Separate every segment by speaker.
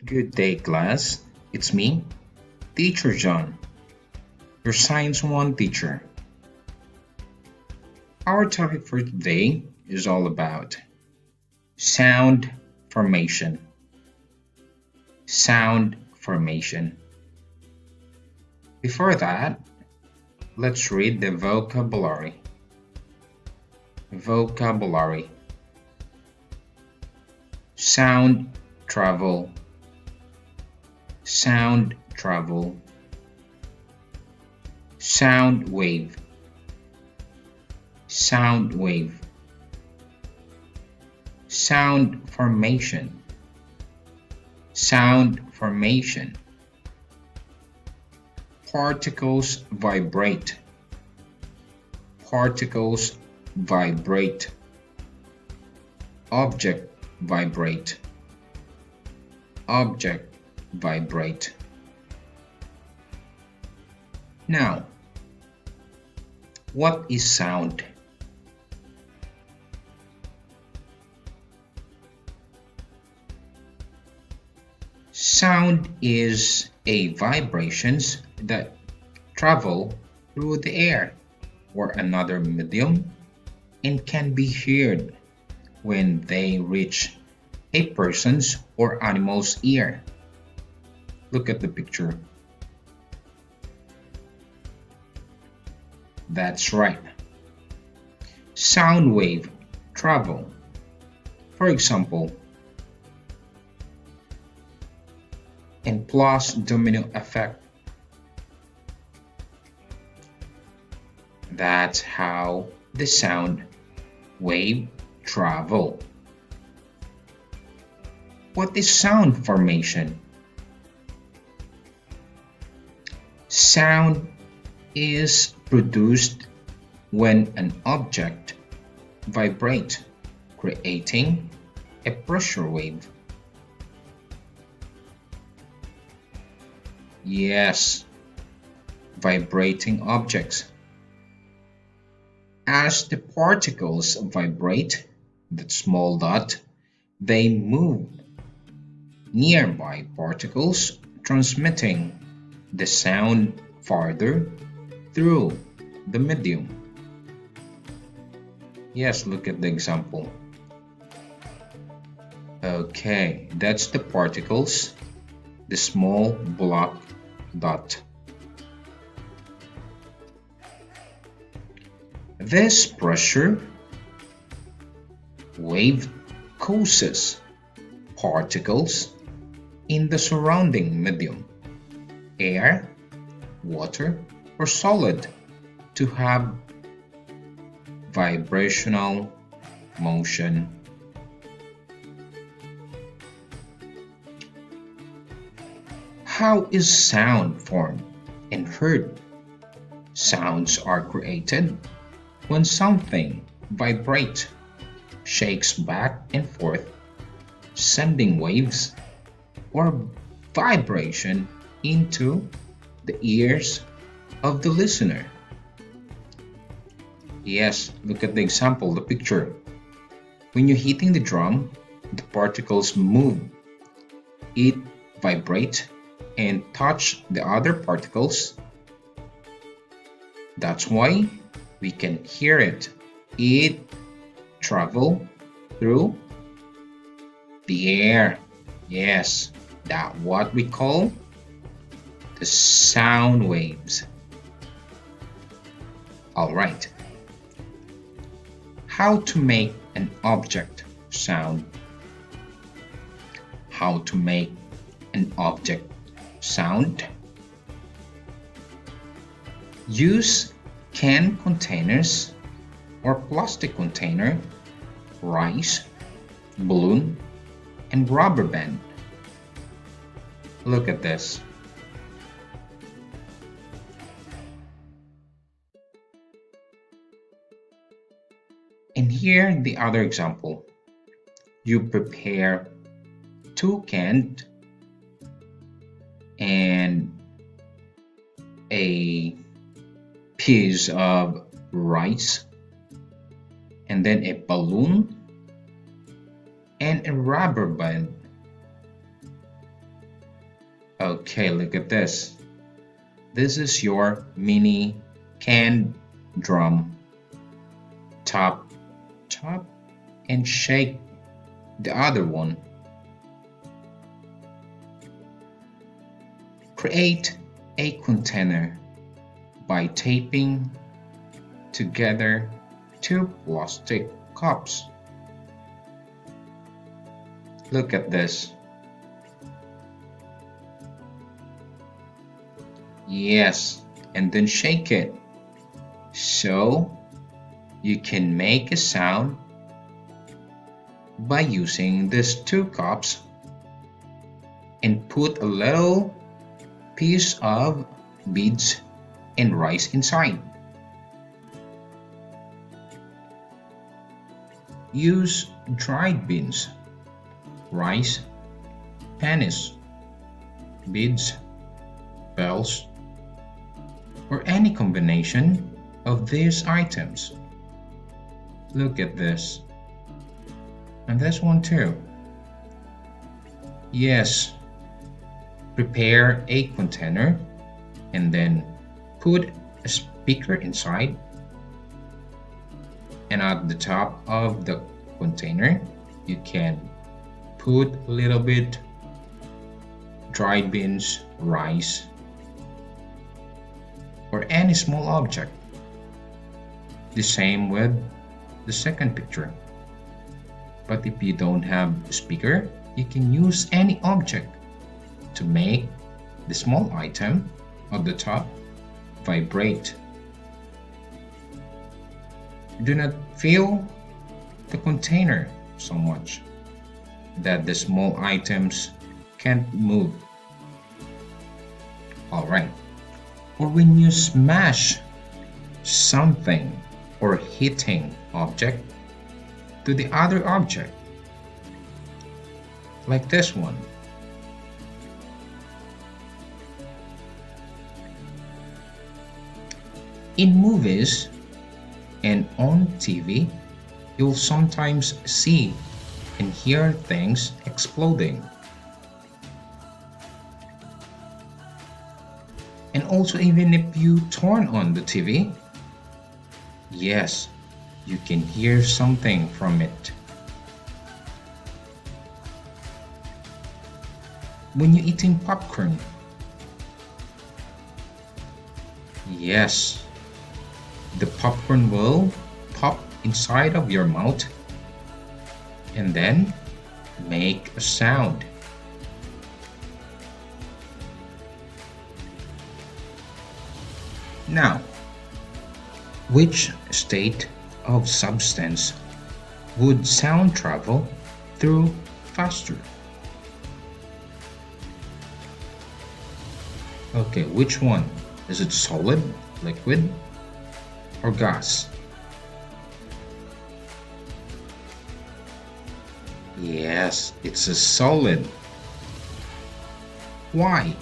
Speaker 1: Good day, class. It's me, Teacher John, your Science 1 teacher. Our topic for today is all about sound formation. Sound formation. Before that, let's read the vocabulary. Vocabulary. Sound travel. Sound travel. Sound wave. Sound wave. Sound formation. Sound formation. Particles vibrate. Particles vibrate. Object vibrate. Object vibrate. Now, what is sound? Sound is a vibrations that travel through the air or another medium and can be heard when they reach a person's or animal's ear. Look at the picture. That's right. Sound wave travel. For example, and plus domino effect. That's how the sound wave travel. What is sound formation? Sound is produced when an object vibrates, creating a pressure wave. Yes, vibrating objects. As the particles vibrate, that small dot, they move nearby particles, transmitting the sound farther through the medium. Yes, look at the example. Okay, that's the particles, the small black dot. This pressure wave causes particles in the surrounding medium, air, water, or solid, to have vibrational motion. How is sound formed and heard? Sounds are created when something vibrates, shakes back and forth, sending waves or vibration into the ears of the listener. Yes, look at the example, the picture. When you're hitting the drum, the particles move. It vibrates and touch the other particles. That's why we can hear it. It travel through the air. Yes, that's what we call the sound waves. All right. How to make an object sound. How to make an object sound. Use can containers or plastic container, rice, balloon, and rubber band. Look at this. And here the other example. You prepare two canned and a piece of rice and then a balloon and a rubber band. Okay, look at this. This is your mini can drum. Tap, tap, and shake the other one. Create a container by taping together two plastic cups. Look at this. Yes, and then shake it. So you can make a sound by using these two cups and put a little piece of beads and rice inside. Use dried beans, rice, pennies, beads, bells, or any combination of these items. Look at this. And this one too. Yes, prepare a container and then put a speaker inside, and at the top of the container you can put a little bit dried beans, rice, or any small object. The same with the second picture. But if you don't have a speaker, you can use any object to make the small item at the top vibrate. Do not fill the container so much that the small items can't move. Alright. Or when you smash something or hitting object to the other object, like this one. In movies and on TV, you'll sometimes see and hear things exploding. And also, even if you turn on the TV, yes, you can hear something from it. When you're eating popcorn, yes, the popcorn will pop inside of your mouth and then make a sound. Now, which state of substance would sound travel through faster? Okay, which one? Is it solid, liquid, or gas? Yes, it's a solid. Why?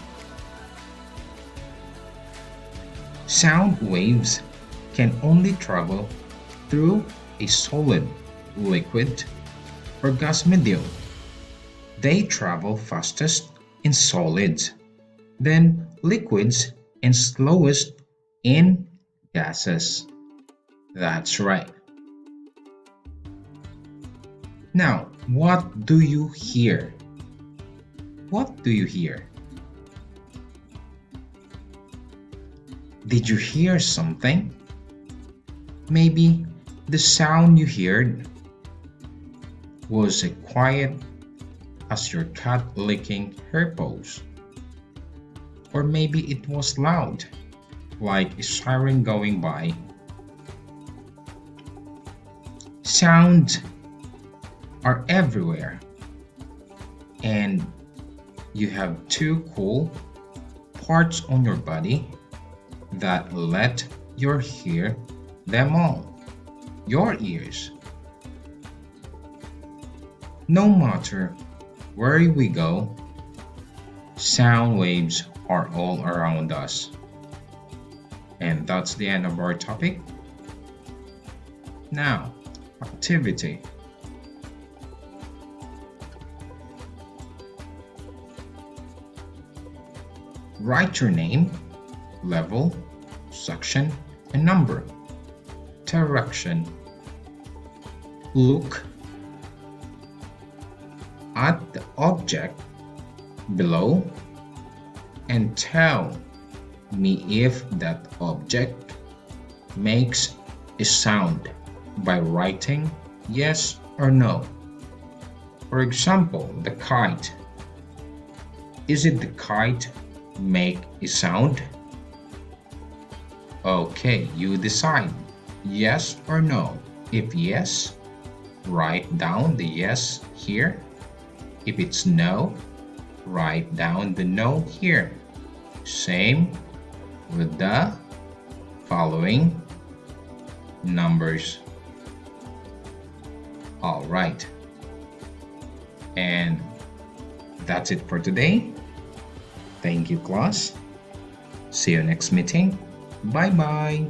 Speaker 1: Sound waves can only travel through a solid, liquid, or gas medium. They travel fastest in solids, then liquids, and slowest in gases. That's right. Now, what do you hear? What do you hear? Did you hear something? Maybe the sound you heard was as quiet as your cat licking her paws. Or maybe it was loud, like a siren going by. Sounds are everywhere, and you have two cool parts on your body that let you hear them all. Your ears. No matter where we go, sound waves are all around us. And that's the end of our topic. Now, activity. Write your name, level, section, and number. Direction. Look at the object below and tell me if that object makes a sound by writing yes or no. For example, the kite. Is it the kite make a sound? Okay, you decide yes or no. If yes, write down the yes here. If it's no, write down the no here. Same with the following numbers. All right. And that's it for today. Thank you, class. See you next meeting. Bye bye.